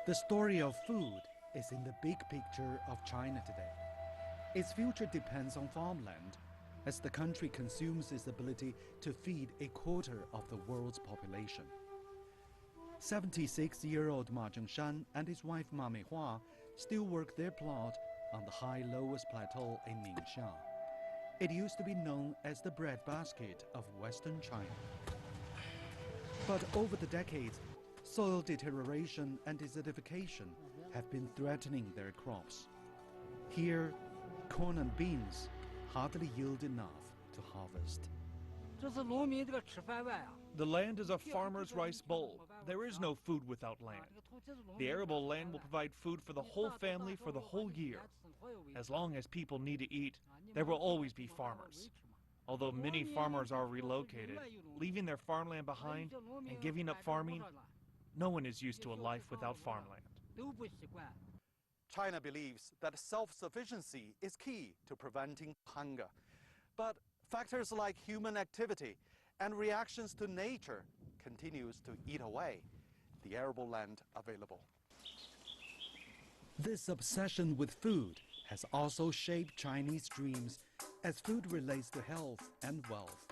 The story of food is in the big picture of China today. Its future depends on farmland, as the country consumes its ability to feed a quarter of the world's population. 76-year-old Ma Zhengshan and his wife Ma Meihua still work their plot on the high lowest plateau in Ningxia. It used to be known as the breadbasket of Western China. But over the decades, soil deterioration and desertification have been threatening their crops. Here, corn and beans hardly yield enough to harvest. The land is a farmer's rice bowl. There is no food without land. The arable land will provide food for the whole family for the whole year. As long as people need to eat, there will always be farmers. Although many farmers are relocated, leaving their farmland behind and giving up farming, no one is used to a life without farmland. China believes that self-sufficiency is key to preventing hunger. But factors like human activity and reactions to nature continues to eat away the arable land available. This obsession with food has also shaped Chinese dreams as food relates to health and wealth.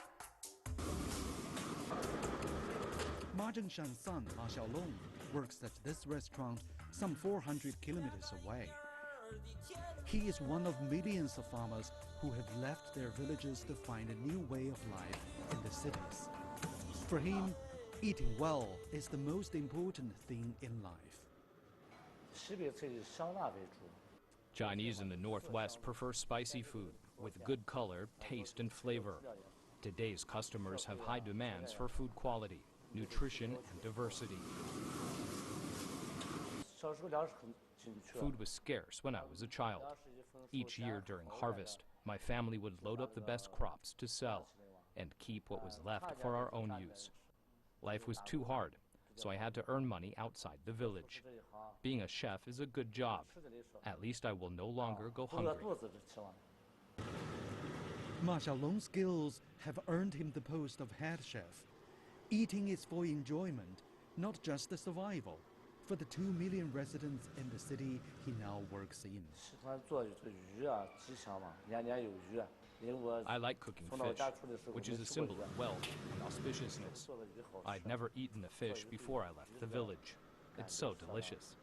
Ma Zhengshan's son, Ma Xiaolong, works at this restaurant some 400 kilometers away. He is one of millions of farmers who have left their villages to find a new way of life in the cities. For him, eating well is the most important thing in life. Chinese in the Northwest prefer spicy food with good color, taste, and flavor. Today's customers have high demands for food quality, nutrition, and diversity. Food was scarce when I was a child. Each year during harvest, my family would load up the best crops to sell and keep what was left for our own use. Life was too hard, so I had to earn money outside the village. Being a chef is a good job. At least I will no longer go hungry. Ma Xiaolong's skills have earned him the post of head chef. Eating is for enjoyment, not just the survival, for the 2 million residents in the city he now works in. I like cooking fish, which is a symbol of wealth and auspiciousness. I'd never eaten a fish before I left the village. It's so delicious.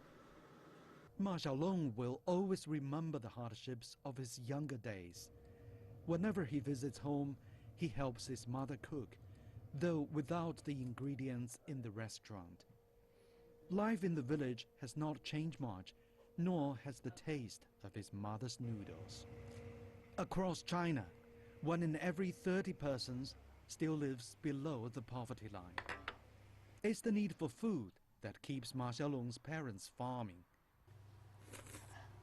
Ma Xiaolong will always remember the hardships of his younger days. Whenever he visits home, he helps his mother cook, though without the ingredients in the restaurant. Life in the village has not changed much, nor has the taste of his mother's noodles. Across China, 1 in every 30 persons still lives below the poverty line. It's the need for food that keeps Ma Xiaolong's parents farming,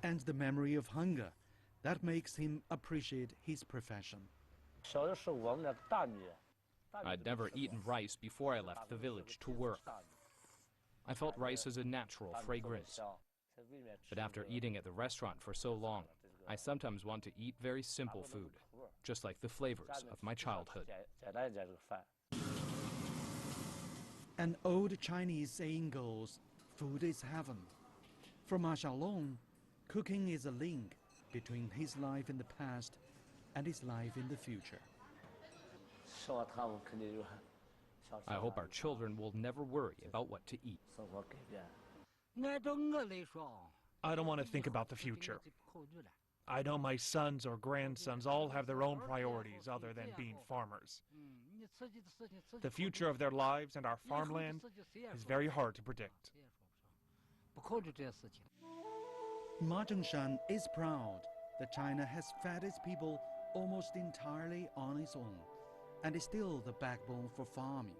and the memory of hunger that makes him appreciate his profession. I'd never eaten rice before I left the village to work. I felt rice as a natural fragrance. But after eating at the restaurant for so long, I sometimes want to eat very simple food, just like the flavors of my childhood. An old Chinese saying goes, food is heaven. For Ma Xiaolong, cooking is a link between his life in the past and his life in the future. I hope our children will never worry about what to eat. I don't want to think about the future. I know my sons or grandsons all have their own priorities other than being farmers. The future of their lives and our farmland is very hard to predict. Ma Zhengshan is proud that China has fed its people almost entirely on its own, and is still the backbone for farming.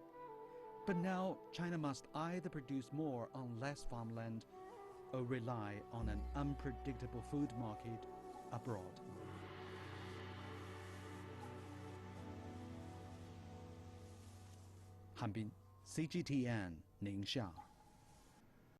But now China must either produce more on less farmland or rely on an unpredictable food market abroad. Han Bin, CGTN, Ningxia.